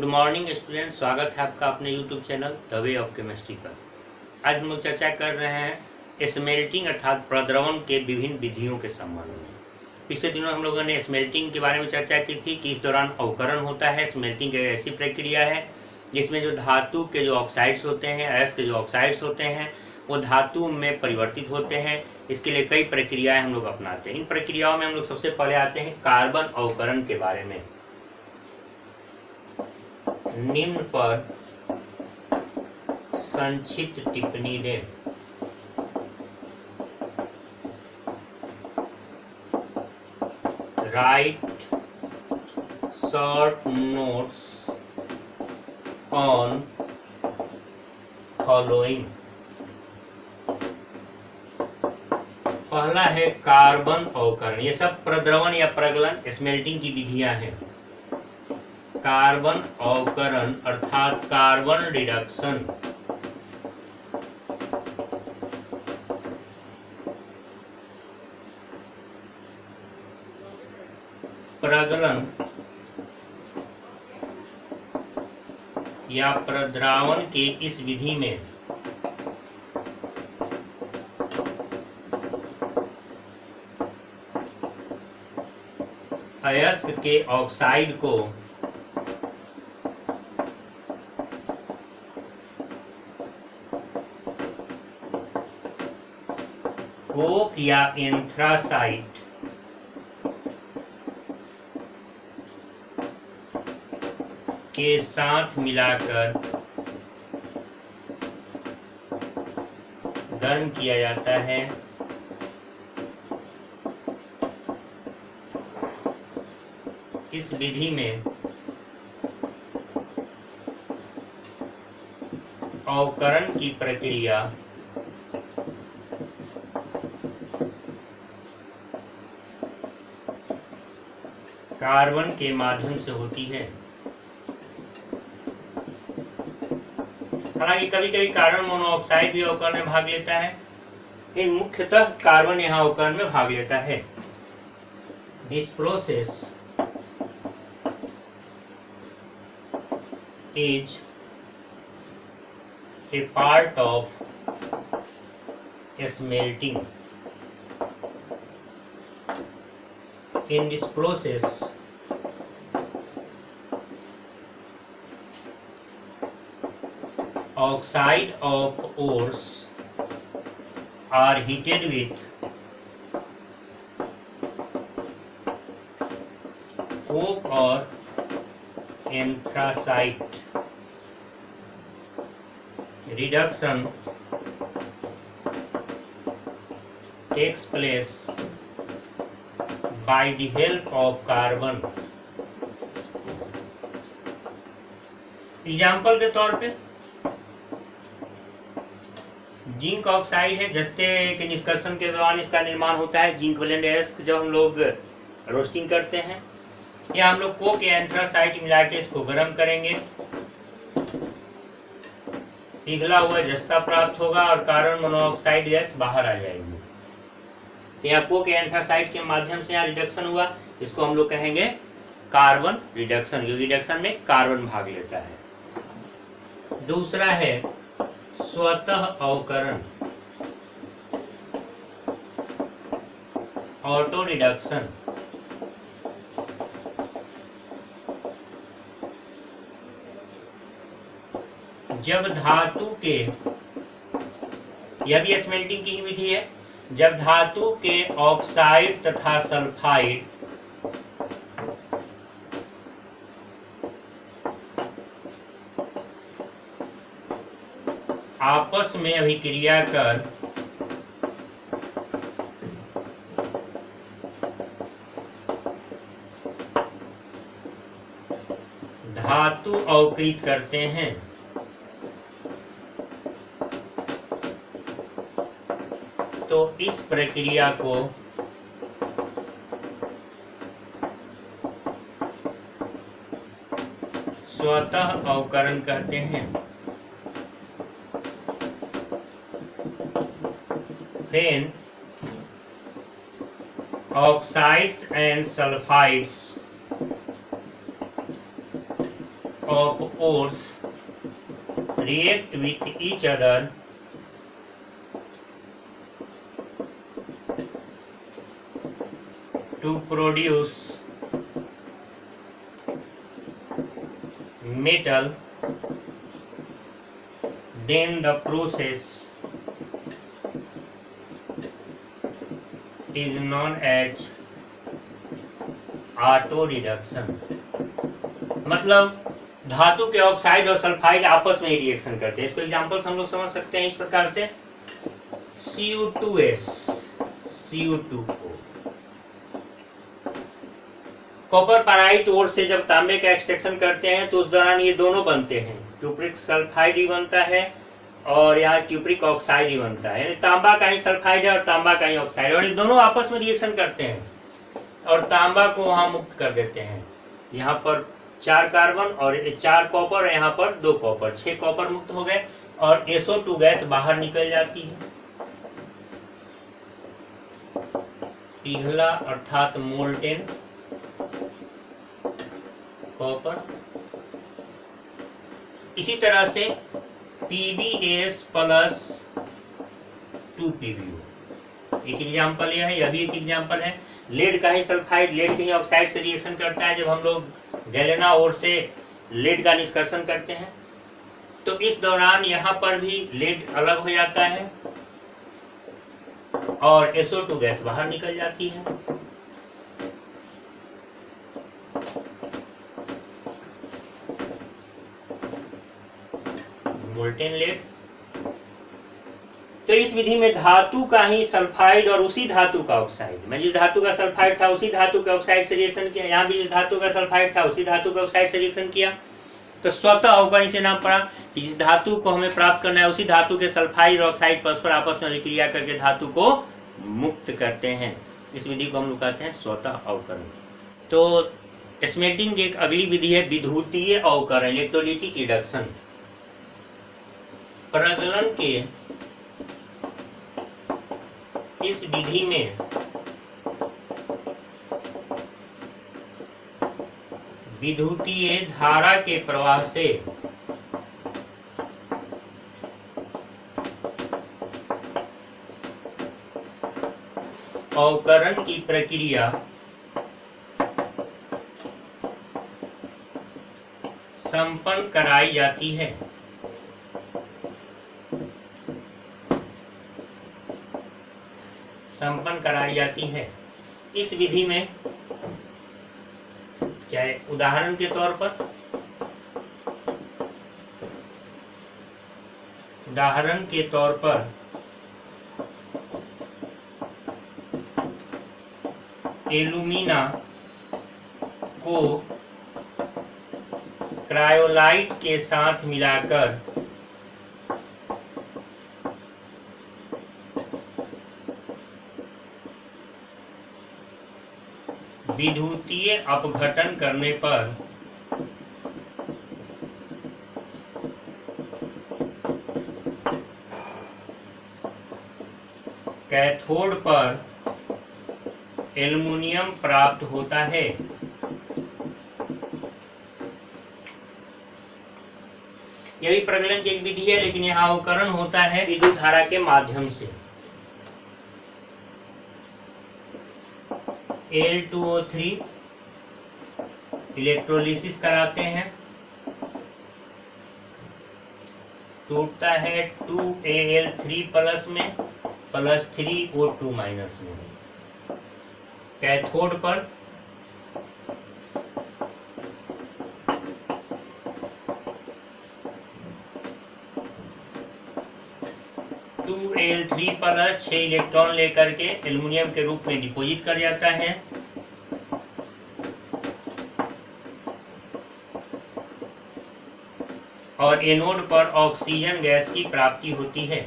Good morning student, स्वागत है आपका अपने YouTube channel the way of chemistry पर। आज हम लोग चर्चा कर रहे हैं स्मेल्टिंग अर्थात प्रद्रवण के विभिन्न विधियों के संबंध में। पिछले दिनों हम लोगों ने स्मेल्टिंग के बारे में चर्चा की थी कि इस दौरान अवकरण होता है। स्मेल्टिंग एक ऐसी प्रक्रिया है जिसमें जो धातु के जो ऑक्साइड्स होते हैं, अयस्क के जो ऑक्साइड्स होते हैं, वो धातु में परिवर्तित होते हैं। इसके लिए कई प्रक्रियाएं हम लोग अपनाते हैं। इन प्रक्रियाओं में हम लोग सबसे पहले आते हैं कार्बन अवकरण के बारे में। निम्न पर संक्षिप्त टिप्पणी दें। Right short notes on following. पहला है कार्बन अवकरण। ये सब प्रद्रवण या प्रगलन स्मेल्टिंग की विधियां हैं। कार्बन अवकरण अर्थात कार्बन रिडक्शन। प्रगलन या प्रद्रावण के इस विधि में अयस्क के ऑक्साइड को कोक या एंथ्रासाइट के साथ मिलाकर गर्म किया जाता है। इस विधि में अवकरण की प्रक्रिया कार्बन के माध्यम से होती है। हालांकि कभी कभी कार्बन मोनोऑक्साइड भी अवकरण में भाग लेता है, लेकिन मुख्यतः कार्बन यहाँ अवकरण में भाग लेता है। This process is a part of smelting. In this process, oxide of ores are heated with coke or anthracite. Reduction takes place by the help of carbon. Example के तौर पे जिंक ऑक्साइड है। जस्ते के निष्कर्षण के दौरान इसका निर्माण होता है। जिंक वैलेंट अयस्क जब हम लोग रोस्टिंग करते हैं, या हम लोग कोक या एंथ्रासाइट मिला के इसको गर्म करेंगे, पिघला हुआ जस्ता प्राप्त होगा और कार्बन मोनोऑक्साइड गैस बाहर आ जाएगी। तो यहाँ कोक या एंथ्रासाइट के माध्यम से यहाँ रिडक्शन हुआ, इसको हम लोग कहेंगे कार्बन रिडक्शन, क्योंकि रिडक्शन में कार्बन भाग लेता है। दूसरा है स्वतः अवकरण, ऑटो रिडक्शन। जब धातु के, यह भी स्मेल्टिंग की ही विधि है, जब धातु के ऑक्साइड तथा सल्फाइड आपस में अभिक्रिया कर धातु अवकृत करते हैं, तो इस प्रक्रिया को स्वतः अवकरण कहते हैं। Then oxides and sulfides of ores react with each other to produce metal, then the process is known as auto reduction. मतलब धातु के ऑक्साइड और सल्फाइड आपस में ही रिएक्शन करते हैं। इसको एग्जांपल्स हम लोग समझ सकते हैं इस प्रकार से, Cu2s Cu2O। कॉपर पाराइट ओर से जब तांबे का एक्सट्रैक्शन करते हैं तो उस दौरान ये दोनों बनते हैं, क्यूप्रिक सल्फाइड ही बनता है और यहाँ क्यूप्रिक ऑक्साइड ही बनता है, यानी तांबा का ही सल्फाइड है और तांबा का ही ऑक्साइड, और ये दोनों आपस में रिएक्शन करते हैं और तांबा को वहां मुक्त कर देते हैं। यहाँ पर 4 कार्बन और 4 कॉपर, यहाँ पर 2 कॉपर, 6 कॉपर मुक्त हो गए और SO2 गैस बाहर निकल जाती है। पिघला अर्थात मोल्टेन कॉपर। इसी तरह से PbAs प्लस 2PbO एक एग्जाम्पल यह है, यह भी एक एग्जाम्पल है। लेड का ही सल्फाइड लेड के ही ऑक्साइड से रिएक्शन करता है। जब हम लोग गैलेना ओर से लेड का निष्कर्षण करते हैं तो इस दौरान यहाँ पर भी लेड अलग हो जाता है और SO2 गैस बाहर निकल जाती है। Molten lead. तो इस विधि में धातु का ही सल्फाइड और उसी धातु का ऑक्साइड, मैं जिस धातु का सल्फाइड था उसी धातु के ऑक्साइड से रिएक्शन किया, यहाँ भी जिस धातु का सल्फाइड था उसी धातु के ऑक्साइड से रिएक्शन किया, तो स्वतः अवकरण से नाम पड़ा कि जिस धातु को हमें प्राप्त करना है उसी धातु के सल्फाइड और ऑक्साइड परस्पर आपस में अभिक्रिया करके धातु को मुक्त करते हैं। इस विधि को हम लोग कहते हैं स्वतः अवकरण। तो स्मेल्टिंग की एक अगली विधि है विद्युतीय अवकरण, इलेक्ट्रोलिटिक रिडक्शन। प्रगलन के इस विधि में विद्युतीय धारा के प्रवाह से अवकरण की प्रक्रिया संपन्न कराई जाती है। इस विधि में चाहे उदाहरण के तौर पर एल्यूमिना को क्रायोलाइट के साथ मिलाकर विद्युतीय अपघटन करने पर कैथोड पर एल्युमिनियम प्राप्त होता है। यह भी प्रगलन की एक विधि है, लेकिन यहाँ अवकरण होता है विद्युत धारा के माध्यम से। Al2O3 इलेक्ट्रोलिसिस कराते हैं, टूटता है 2Al3 प्लस में प्लस 3O2 माइनस में। कैथोड पर Al3 प्लस 6 इलेक्ट्रॉन लेकर के एल्युमिनियम के रूप में डिपॉजिट कर जाता है और एनोड पर ऑक्सीजन गैस की प्राप्ति होती है।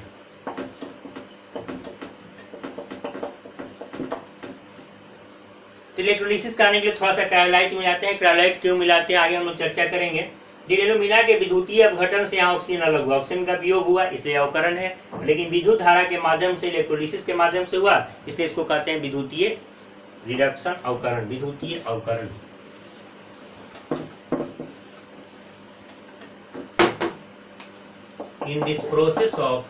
तो इलेक्ट्रोलिसिस करने के लिए थोड़ा सा क्रायोलाइट मिलाते हैं। क्रायोलाइट क्यों मिलाते हैं आगे हम लोग चर्चा करेंगे। एल्यूमिना के विद्युतीय अपघटन से यहाँ ऑक्सीजन अलग हुआ, ऑक्सीजन का वियोग हुआ, इसलिए अवकरण है। लेकिन विद्युत धारा के माध्यम से इलेक्ट्रोलिसिस के माध्यम से हुआ, इसलिए इसको कहते हैं विद्युतीय रिडक्शन अवकरण, विद्युतीय अवकरण। In this process of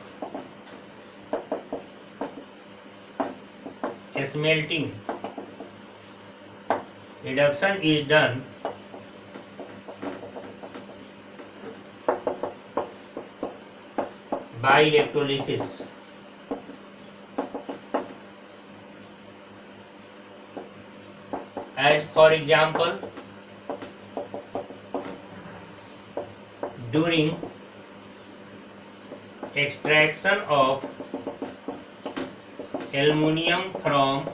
smelting, reduction is done by electrolysis. As for example, during extraction of aluminum from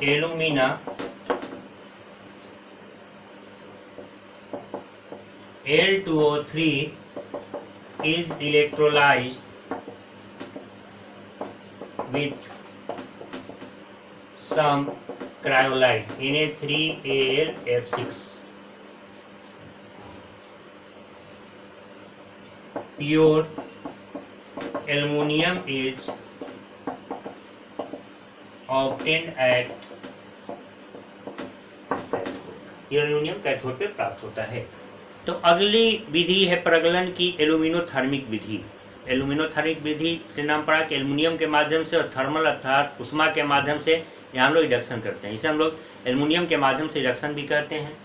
alumina, L2O3 is electrolyzed with some cryolite Na3AlF6. Pure aluminum is obtained at aluminium cathode पे प्राप्त होता है। तो अगली विधि है प्रगलन की एल्यूमिनोथर्मिक विधि। एल्यूमिनोथर्मिक विधि से नाम पड़ा कि एल्यूमिनियम के माध्यम से और थर्मल अर्थात उष्मा के माध्यम से यहाँ हम लोग रिडक्शन करते हैं। इसे हम लोग एल्यूमिनियम के माध्यम से रिडक्शन भी करते हैं।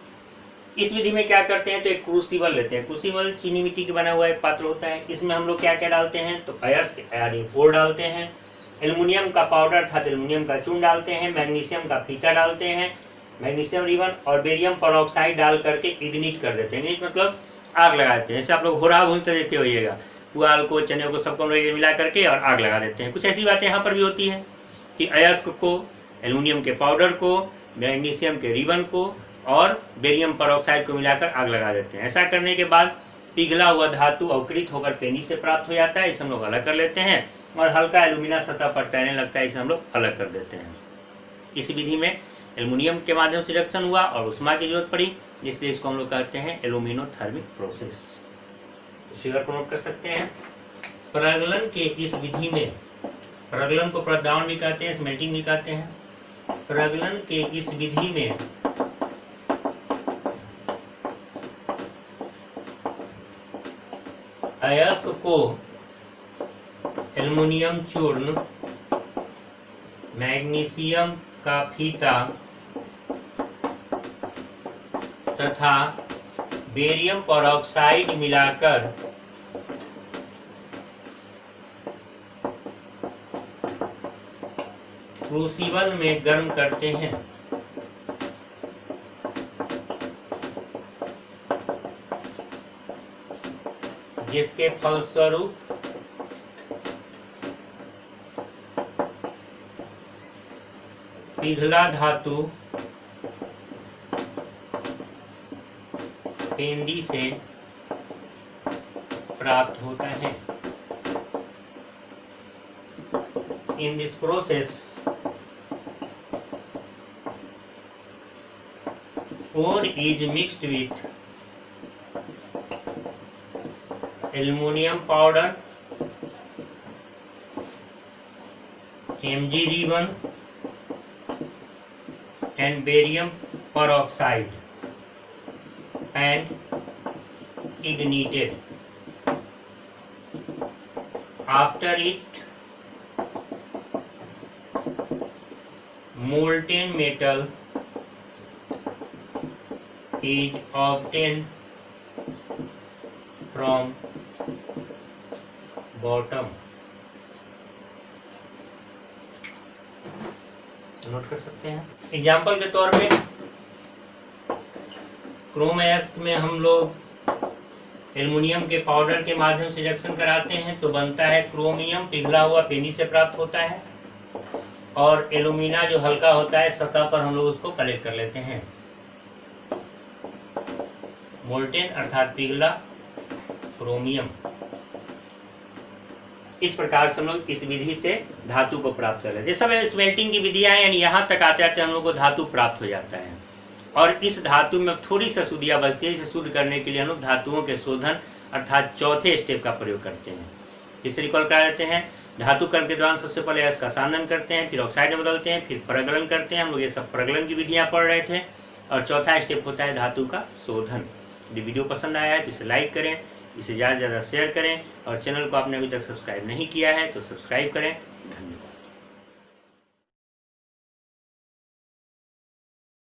इस विधि में क्या करते हैं तो एक क्रूसिबल लेते हैं। क्रूसिबल चीनी मिट्टी के बना हुआ एक पात्र होता है। इसमें हम लोग क्या क्या डालते हैं तो अयस्क आयोडीन 4 डालते हैं, एल्यूमिनियम का पाउडर अर्थात एल्यूमिनियम का चूर्ण डालते हैं, मैग्नीशियम का फीता डालते हैं, मैग्नीशियम रिबन और बेरियम परऑक्साइड डाल करके इग्निट कर देते हैं। इग्निट मतलब आग लगा देते हैं। जैसे आप लोग होरा भूनते देखते होइएगा, पुआल को चने को सबको मिला करके और आग लगा देते हैं। कुछ ऐसी बातें यहाँ पर भी होती है कि अयस्क को, एल्यूमिनियम के पाउडर को, मैग्नीशियम के रिबन को और बेरियम परऑक्साइड को मिलाकर आग लगा देते हैं। ऐसा करने के बाद पिघला हुआ धातु अवकृत होकर पेनी से प्राप्त हो जाता है। इसे हम लोग अलग कर लेते हैं और हल्का एल्यूमिना सतह पर तैरने लगता है। इसे हम लोग अलग कर देते हैं। इस विधि में एल्यूमिनियम के माध्यम से रिडक्शन हुआ और उष्मा की जरूरत पड़ी, इसलिए इसको हम लोग कहते हैं एल्यूमिनोथर्मिक प्रोसेस। फिगर को नोट कर सकते हैं। प्रगलन के इस विधि में, प्रगलन को प्रद्रावण भी कहते हैं, स्मेल्टिंग भी कहते हैं। प्रगलन के इस विधि में अयस्क को एल्यूमिनियम चूर्ण, मैग्नीशियम का फीता तथा बेरियम परऑक्साइड मिलाकर क्रूसिबल में गर्म करते हैं। जिसके फलस्वरूप पिघला धातु पेंदी से प्राप्त होता है। In this process ore is mixed with aluminum powder, Mg ribbon and barium peroxide and ignited. After it, molten metal is obtained from bottom. Note कर सकते हैं। एग्जाम्पल के तौर पे क्रोम अयस्क में हम लोग एल्युमिनियम के पाउडर के माध्यम से रिएक्शन कराते हैं तो बनता है क्रोमियम, पिघला हुआ पेनी से प्राप्त होता है, और एल्यूमिना जो हल्का होता है सतह पर हम लोग उसको कलेक्ट कर लेते हैं। मोल्टेन अर्थात पिघला क्रोमियम। इस प्रकार से हम लोग इस विधि से धातु को प्राप्त कर लेते हैं। सब स्मेल्टिंग की विधियां हैं, यानी यहाँ तक आते आते हम लोग को धातु प्राप्त हो जाता है। और इस धातु में थोड़ी सी अशुद्धियां बचती है, इसे शुद्ध करने के लिए हम लोग धातुओं के शोधन अर्थात चौथे स्टेप का प्रयोग करते हैं। इसे रिकॉल करा लेते हैं। धातु कर्म के दौरान सबसे पहले इसका सानन करते हैं, फिर ऑक्साइड में बदलते हैं, फिर प्रगलन करते हैं। हम लोग ये सब प्रगलन की विधियां पढ़ रहे थे। और चौथा स्टेप होता है धातु का शोधन। यदि वीडियो पसंद आया है तो इसे लाइक करें, इसे ज़्यादा से ज़्यादा शेयर करें और चैनल को आपने अभी तक सब्सक्राइब नहीं किया है तो सब्सक्राइब करें। धन्यवाद।